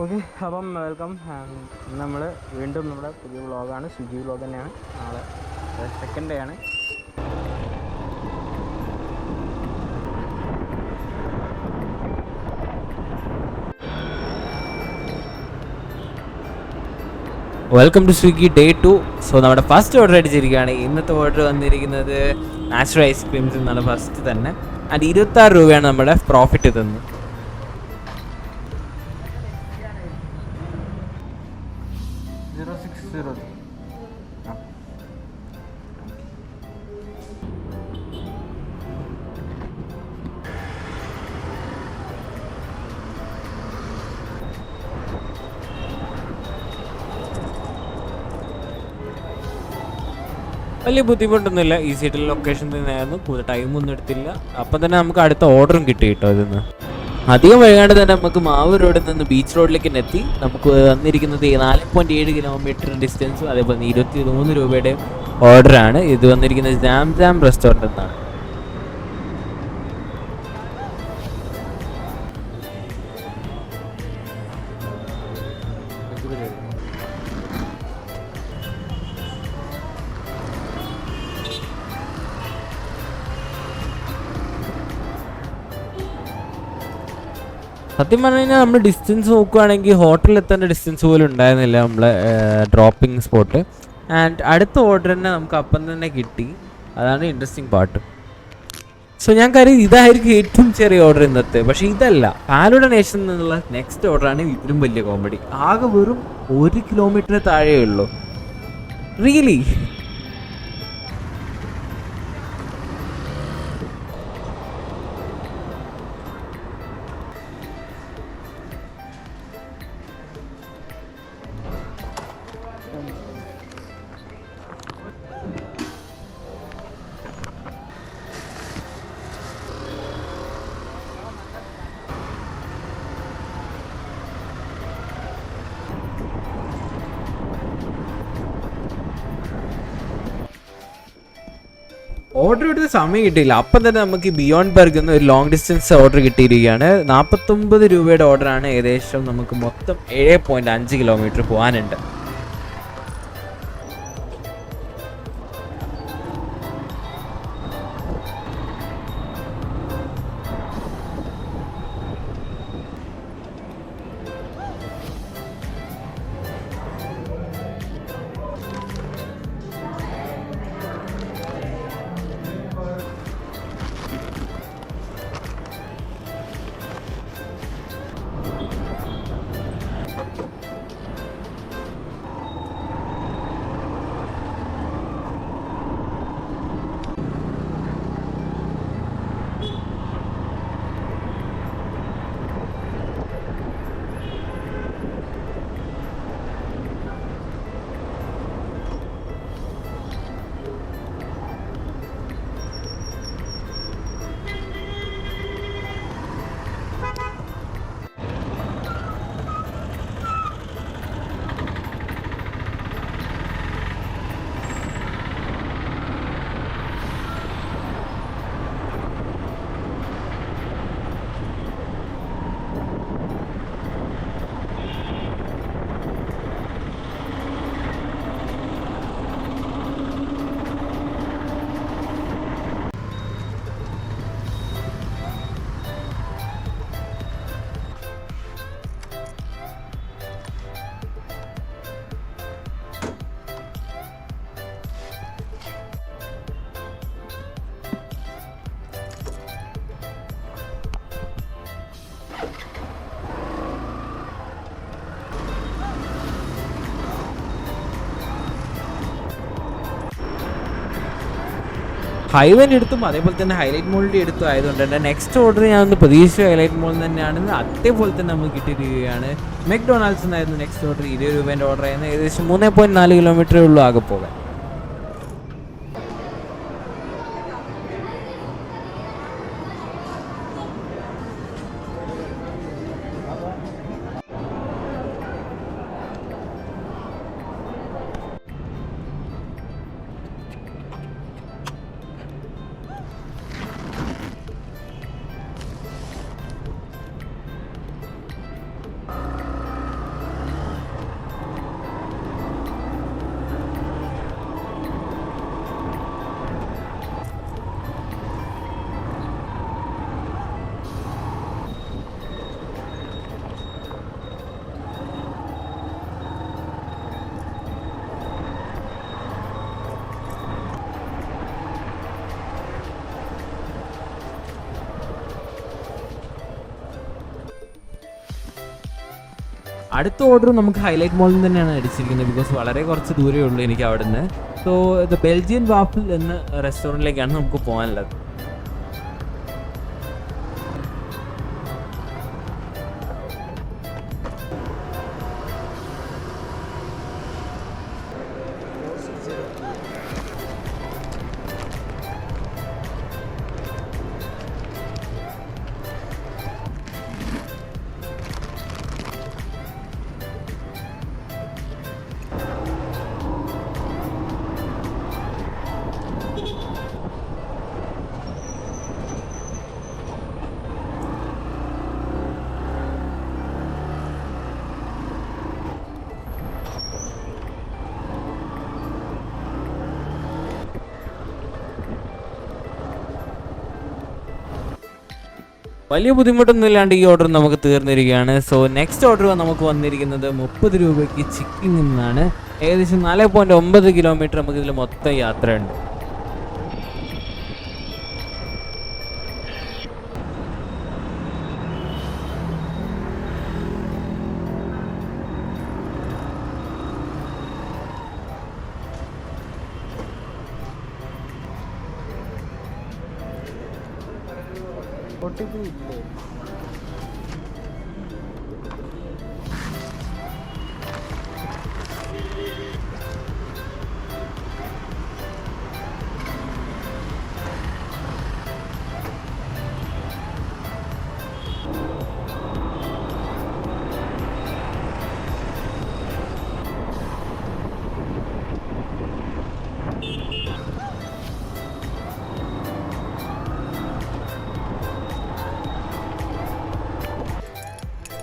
Okay, അപ്പം welcome. നമ്മൾ വീണ്ടും നമ്മുടെ പുതിയ വ്ളോഗാണ്, സ്വിഗ്ഗി വ്ളോഗ് തന്നെയാണ്. നാളെ സെക്കൻഡ് ഡേ ആണ്. Welcome to Swiggy day 2. So നമ്മുടെ ഫസ്റ്റ് ഓർഡർ അടിച്ചിരിക്കുകയാണ്. ഇന്നത്തെ ഓർഡർ വന്നിരിക്കുന്നത് നാച്ചുറൽ ഐസ്ക്രീംസ് എന്നാണ് ഫസ്റ്റ് തന്നെ. ആൻഡ് 26 രൂപയാണ് നമ്മുടെ പ്രോഫിറ്റ് തന്നത്. വലിയ ബുദ്ധിമുട്ടൊന്നുമില്ല, ഈസി ആയിട്ടുള്ള ലൊക്കേഷൻ തന്നെയായിരുന്നു. കൂടുതൽ ടൈമൊന്നും എടുത്തില്ല. അപ്പം തന്നെ നമുക്ക് അടുത്ത ഓർഡറും കിട്ടി കേട്ടോ. ഇതിന്ന് അധികം വൈകാണ്ട് തന്നെ നമുക്ക് മാവൂർ റോഡിൽ നിന്ന് ബീച്ച് റോഡിലേക്ക് തന്നെ എത്തി. നമുക്ക് വന്നിരിക്കുന്നത് 4.7 കിലോമീറ്റർ ഡിസ്റ്റൻസും അതേപോലെ 23 രൂപയുടെ ഓർഡറാണ്. ഇത് വന്നിരിക്കുന്നത് ജാം റെസ്റ്റോറൻറ്റ് എന്നാണ്. സത്യം പറഞ്ഞു കഴിഞ്ഞാൽ നമ്മൾ ഡിസ്റ്റൻസ് നോക്കുകയാണെങ്കിൽ ഹോട്ടലിൽ എത്തേണ്ട ഡിസ്റ്റൻസ് പോലും ഉണ്ടായിരുന്നില്ല നമ്മളെ ഡ്രോപ്പിംഗ് സ്പോട്ട്. ആൻഡ് അടുത്ത ഓർഡർ തന്നെ നമുക്ക് അപ്പം തന്നെ കിട്ടി. അതാണ് ഇൻട്രസ്റ്റിംഗ് പാർട്ട്. സോ ഞാൻ കാര്യം ഇതായിരിക്കും ഏറ്റവും ചെറിയ ഓർഡർ ഇന്നത്തെ. പക്ഷേ ഇതല്ല, ഫാലൂഡ നേഷൻ എന്നുള്ള നെക്സ്റ്റ് ഓർഡറാണ് ഇതിലും വലിയ കോമഡി. ആകെ വെറും 1 കിലോമീറ്ററിന് താഴെ ഉള്ളൂ. റിയലി ഓർഡർ എടുത്ത സമയം കിട്ടിയില്ല. അപ്പം തന്നെ നമുക്ക് ബിയോണ്ട് ബർഗ് എന്ന ഒരു ലോങ് ഡിസ്റ്റൻസ് ഓർഡർ കിട്ടിയിരിക്കുകയാണ്. 49 രൂപയുടെ ഓർഡറാണ്. ഏകദേശം നമുക്ക് മൊത്തം 7.5 കിലോമീറ്റർ പോകാനുണ്ട്. ഹൈവേൻ്റെ എടുത്തും അതേപോലെ തന്നെ ഹൈലൈറ്റ് മോളിൻ്റെ എടുത്തും ആയതുകൊണ്ട് തന്നെ നെക്സ്റ്റ് ഓർഡർ ഞാനൊന്ന് പ്രതീക്ഷിച്ച ഹൈലൈറ്റ് മോളിൽ തന്നെയാണ്. അതേപോലെ തന്നെ നമുക്ക് കിട്ടിയിരിക്കുകയാണ്. മെക്ഡൊണാൾഡ്സ് എന്നായിരുന്നു നെക്സ്റ്റ് ഓർഡർ. 20 രൂപേൻ്റെ ഓർഡർ ആയിരുന്നു. ഏകദേശം 3.4 കിലോമീറ്ററേ ഉള്ളൂ ആകെ പോകാൻ. അടുത്ത ഓർഡർ നമുക്ക് ഹൈലൈറ്റ് മോളിൽ നിന്ന് തന്നെയാണ് അടിച്ചിരിക്കുന്നത്, ബിക്കോസ് വളരെ കുറച്ച് ദൂരമേ ഉള്ളൂ എനിക്ക് അവിടെ നിന്ന്. സോ ദ ബെൽജിയൻ വാഫിൾ എന്ന റെസ്റ്റോറൻറ്റിലേക്കാണ് നമുക്ക് പോകാനുള്ളത്. വലിയ ബുദ്ധിമുട്ടൊന്നും ഇല്ലാണ്ട് ഈ ഓർഡർ നമുക്ക് തീർന്നിരിക്കുകയാണ്. സോ നെക്സ്റ്റ് ഓർഡർ നമുക്ക് വന്നിരിക്കുന്നത് 30 രൂപയ്ക്ക് ചിക്കിങ്ങിൽ നിന്നാണ്. ഏകദേശം 4.9 കിലോമീറ്റർ നമുക്ക് ഇതിൽ മൊത്തം യാത്രയുണ്ട്.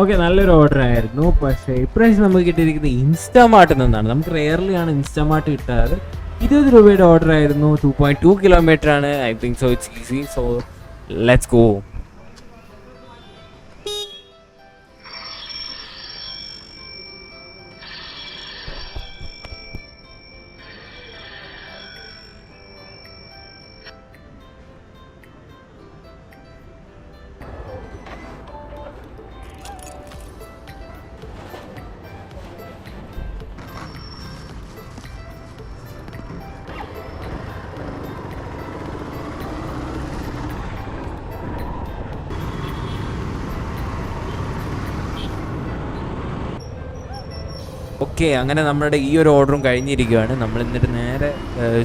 ഓക്കെ, നല്ലൊരു ഓർഡർ ആയിരുന്നു. പക്ഷേ ഇപ്രാവശ്യം നമുക്ക് കിട്ടിയിരിക്കുന്നത് ഇൻസ്റ്റാമാർട്ടിൽ നിന്നാണ്. നമുക്ക് റെയർലി ആണ് ഇൻസ്റ്റാമാർട്ട് കിട്ടാറ്. 20 രൂപയുടെ ഓർഡർ ആയിരുന്നു. 2.2 കിലോമീറ്റർ ആണ്. I think so it's easy. So let's go. Okay, അങ്ങനെ നമ്മുടെ ഈ ഒരു ഓർഡറും കഴിഞ്ഞിരിക്കുകയാണ്. നമ്മൾ എന്നിട്ട് നേരെ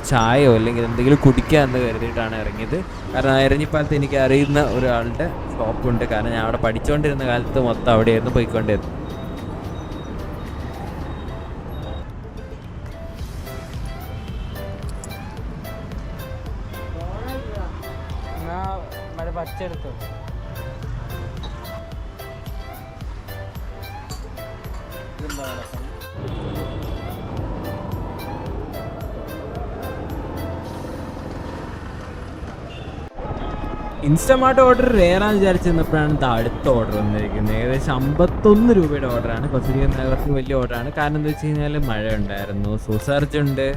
ചായയോ അല്ലെങ്കിൽ എന്തെങ്കിലും കുടിക്കാമെന്ന് കരുതിയിട്ടാണ് ഇറങ്ങിയത്. കാരണം എരഞ്ഞിപ്പാലത്ത് എനിക്ക് അറിയുന്ന ഒരാളുടെ ഷോപ്പുണ്ട്. കാരണം ഞാൻ അവിടെ പഠിച്ചുകൊണ്ടിരുന്ന കാലത്ത് മൊത്തം അവിടെയായിരുന്നു പോയിക്കൊണ്ടിരുന്നത്. പച്ചെടുത്തോ? ഇൻസ്റ്റമാർട്ട് ഓർഡർ റെയറാന്ന് വിചാരിച്ചിരുന്നപ്പോഴാണ് അടുത്ത ഓർഡർ വന്നിരിക്കുന്നത്. ഏകദേശം 51 രൂപയുടെ ഓർഡറാണ്. കുറച്ച് വലിയ ഓർഡറാണ്. കാരണം എന്താ വെച്ച് കഴിഞ്ഞാൽ മഴ ഉണ്ടായിരുന്നു. സോ സർജ് ഉണ്ട്.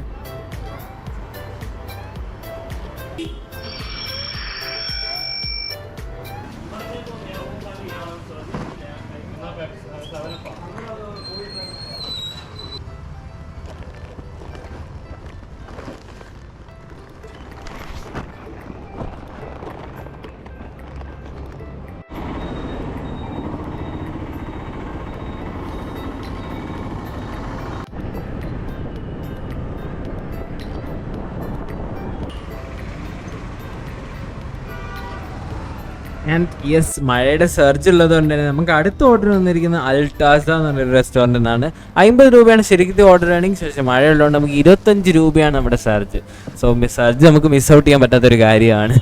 ആൻഡ് യെസ്, മഴയുടെ സർജ് ഉള്ളതുകൊണ്ട് തന്നെ നമുക്ക് അടുത്ത ഓർഡർ വന്നിരിക്കുന്ന അൽട്ടാസ എന്ന് പറഞ്ഞൊരു റെസ്റ്റോറൻറ്റിൽ നിന്നാണ്. 50 രൂപയാണ് ശരിക്കും ഓർഡർ ആണെങ്കിൽ. പക്ഷേ മഴ ഉള്ളതുകൊണ്ട് നമുക്ക് 25 രൂപയാണ് നമ്മുടെ സർജ്. സോ സർജ് നമുക്ക് മിസ് ഔട്ട് ചെയ്യാൻ പറ്റാത്തൊരു കാര്യമാണ്.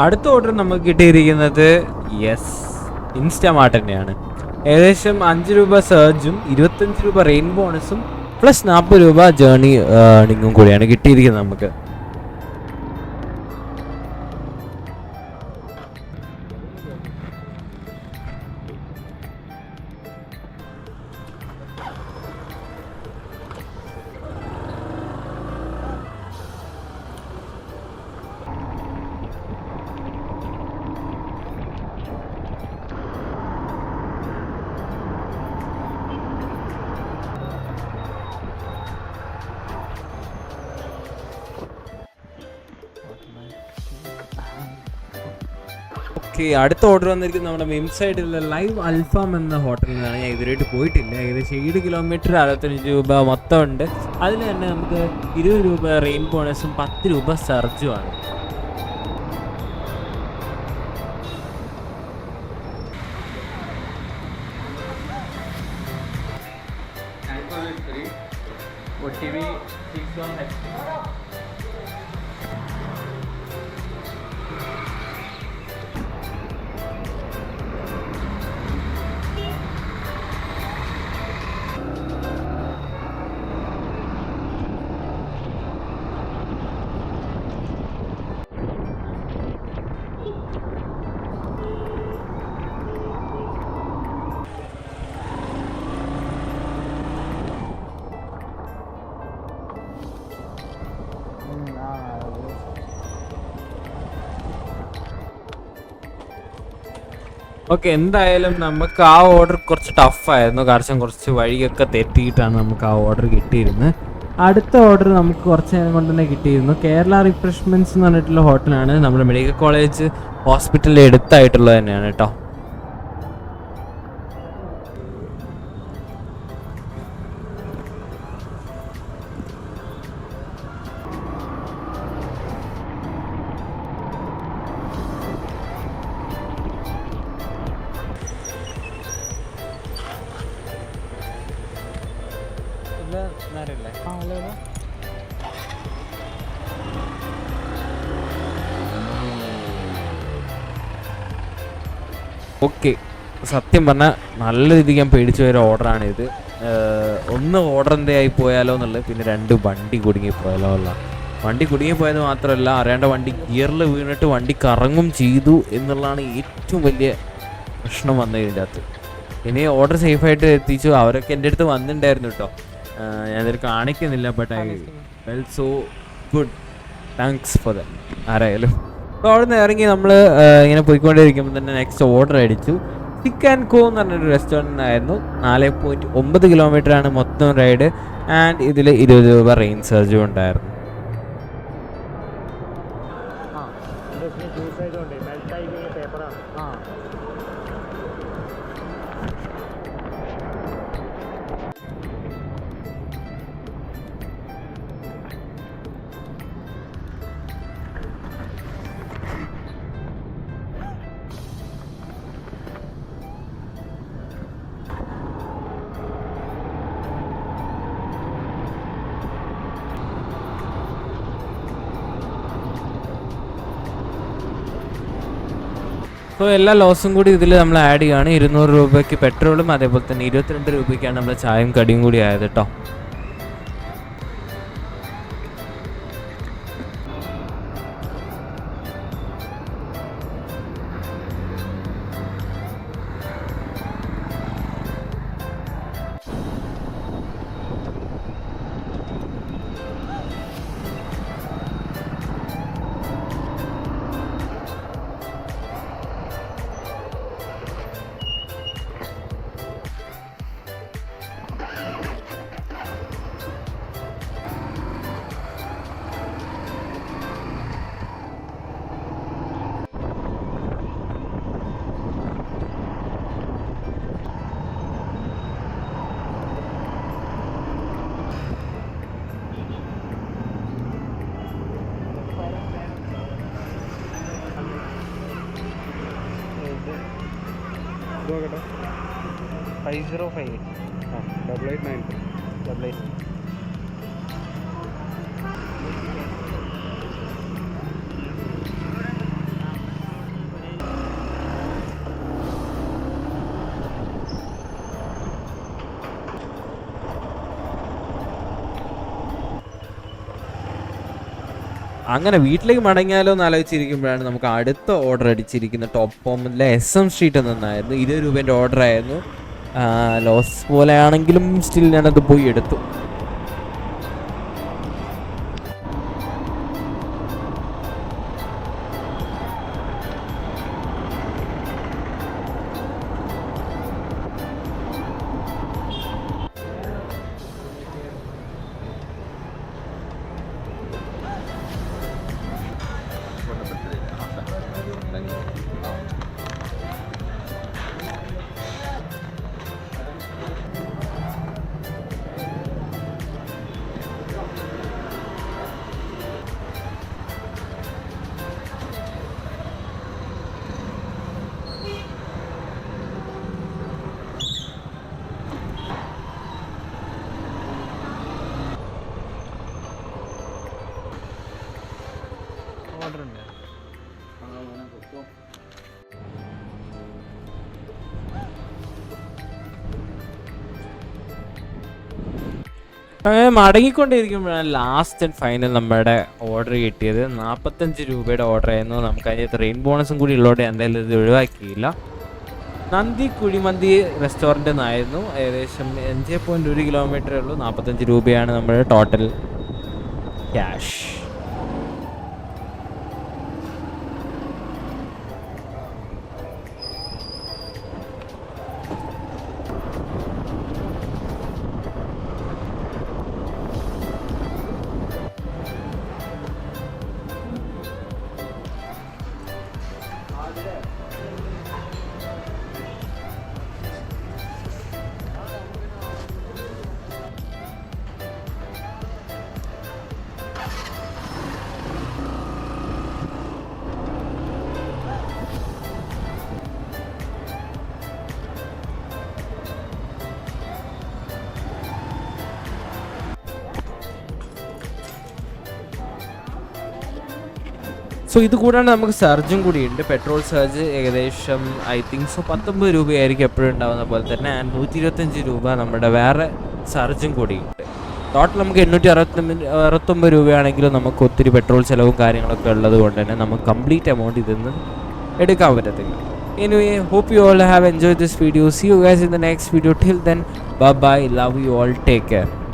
അടുത്ത ഓർഡർ നമുക്ക് കിട്ടിയിരിക്കുന്നത് ഇൻസ്റ്റാമാർട്ട് തന്നെയാണ്. ഏകദേശം 5 രൂപ സർജും 25 രൂപ റെയിൻ ബോണസും പ്ലസ് 40 രൂപ ജേർണി ഏർണിങ്ങും കൂടിയാണ് കിട്ടിയിരിക്കുന്നത് നമുക്ക്. ഓക്കെ, അടുത്ത ഓർഡർ വന്നിരിക്കുന്നത് നമ്മുടെ മെയിൻ സൈഡിലുള്ള ലൈവ് അൽഫാം എന്ന ഹോട്ടലിൽ നിന്നാണ്. ഞാൻ ഇതുവരെയായിട്ട് പോയിട്ടില്ല. ഏകദേശം 7 കിലോമീറ്റർ 65 രൂപ മൊത്തം ഉണ്ട്. അതിൽ തന്നെ നമുക്ക് 20 രൂപ റെയിൻ ബോണസും 10 രൂപ സർജുമാണ്. ഓക്കെ, എന്തായാലും നമുക്ക് ആ ഓർഡർ കുറച്ച് ടഫായിരുന്നു. കാരണം കുറച്ച് വഴിയൊക്കെ തെറ്റിയിട്ടാണ് നമുക്ക് ആ ഓർഡർ കിട്ടിയിരുന്നത്. അടുത്ത ഓർഡർ നമുക്ക് കുറച്ച് നേരം കൊണ്ട് തന്നെ കിട്ടിയിരുന്നു. കേരള റിഫ്രഷ്മെൻറ്റ്സ് എന്ന് പറഞ്ഞിട്ടുള്ള ഹോട്ടലാണ്. നമ്മുടെ മെഡിക്കൽ കോളേജ് ഹോസ്പിറ്റലിൽ അടുത്തായിട്ടുള്ളത് തന്നെയാണ് കേട്ടോ. ഓക്കെ, സത്യം പറഞ്ഞാൽ നല്ല രീതിക്ക് ഞാൻ പേടിച്ചു പോയൊരു ഓർഡറാണിത്. ഒന്ന് ഓർഡർ എന്തായി പോയാലോ എന്നുള്ളത്, പിന്നെ 2 വണ്ടി കുടുങ്ങിപ്പോയാലോ ഉള്ള. വണ്ടി കുടുങ്ങിപ്പോയത് മാത്രമല്ല, അറിയാണ്ട് വണ്ടി ഗിയറിൽ വീണിട്ട് വണ്ടി കറങ്ങും ചെയ്തു എന്നുള്ളതാണ് ഏറ്റവും വലിയ പ്രശ്നം വന്നത് ഇതിൻ്റെ അകത്ത്. ഇനി ഓർഡർ സേഫായിട്ട് എത്തിച്ചു. അവരൊക്കെ എൻ്റെ അടുത്ത് വന്നിട്ടുണ്ടായിരുന്നു കേട്ടോ. ഞാനതിൽ കാണിക്കുന്നില്ല. But I well so good, thanks for that. ആരായാലും അപ്പോൾ അവിടെ നിന്ന് ഇറങ്ങി നമ്മൾ ഇങ്ങനെ പോയിക്കൊണ്ടിരിക്കുമ്പോൾ തന്നെ നെക്സ്റ്റ് ഓർഡർ അടിച്ചു. ടിക് ആൻഡ് കോ എന്ന് പറഞ്ഞൊരു റെസ്റ്റോറൻറ്റിനായിരുന്നു. 4.9 കിലോമീറ്ററാണ് മൊത്തം റൈഡ്. ആൻഡ് ഇതിൽ 20 രൂപ റെയിൻ സർജും ഉണ്ടായിരുന്നു. സോ എല്ലാ ലോസും കൂടി ഇതിൽ നമ്മൾ ആഡ് ചെയ്യുകയാണ്. 200 രൂപയ്ക്ക് പെട്രോളും അതേപോലെ തന്നെ 22 രൂപയ്ക്കാണ് നമ്മൾ ചായയും കടിയും കൂടി ആയത് കേട്ടോ. നോക്കട്ടെ 5058 8893 88. അങ്ങനെ വീട്ടിലേക്ക് മടങ്ങിയാലോ എന്ന് ആലോചിച്ചിരിക്കുമ്പോഴാണ് നമുക്ക് അടുത്ത ഓർഡർ അടിച്ചിരിക്കുന്ന ടോപ്പ് ഫോമിലെ SM സ്ട്രീറ്റ് നിന്നായിരുന്നു. 20 രൂപേൻ്റെ ഓർഡർ ആയിരുന്നു. ലോസ് പോലെയാണെങ്കിലും സ്റ്റിൽ ഞാനത് പോയി എടുത്തു. ഓർഡർ ഉണ്ട്. അങ്ങനെ മടങ്ങിക്കൊണ്ടിരിക്കുമ്പോഴാണ് ലാസ്റ്റ് ആൻഡ് ഫൈനൽ നമ്മുടെ ഓർഡർ കിട്ടിയത്. 45 രൂപയുടെ ഓർഡർ ആയിരുന്നു. നമുക്ക് അതിനകത്ത് റെയിൻ ബോണസും കൂടി ഉള്ളതുകൊണ്ട് എന്തായാലും ഇത് ഒഴിവാക്കിയില്ല. നന്ദി കുഴിമന്തി റെസ്റ്റോറൻറ്റിൽ നിന്നായിരുന്നു. ഏകദേശം 5.1 കിലോമീറ്ററേ ഉള്ളൂ. 45 രൂപയാണ് നമ്മുടെ ടോട്ടൽ ക്യാഷ്. സോ ഇത് കൂടാണ്ട് നമുക്ക് സർജും കൂടിയുണ്ട്. പെട്രോൾ സർജ് ഏകദേശം ഐ തിങ്ക് സോ 19 രൂപയായിരിക്കും എപ്പോഴും ഉണ്ടാകുന്ന പോലെ തന്നെ. ആൻഡ് 125 രൂപ നമ്മുടെ വേറെ സർജും കൂടിയുണ്ട്. ടോട്ടൽ നമുക്ക് 869 രൂപയാണെങ്കിലും നമുക്ക് ഒത്തിരി പെട്രോൾ ചിലവും കാര്യങ്ങളൊക്കെ ഉള്ളത് കൊണ്ട് തന്നെ നമുക്ക് കംപ്ലീറ്റ് എമൗണ്ട് ഇതിൽ നിന്ന് എടുക്കാൻ പറ്റത്തില്ല. Anyway, hope you all have enjoyed this video. See you guys in the next video. Till then, bye bye. Love you all. Take care.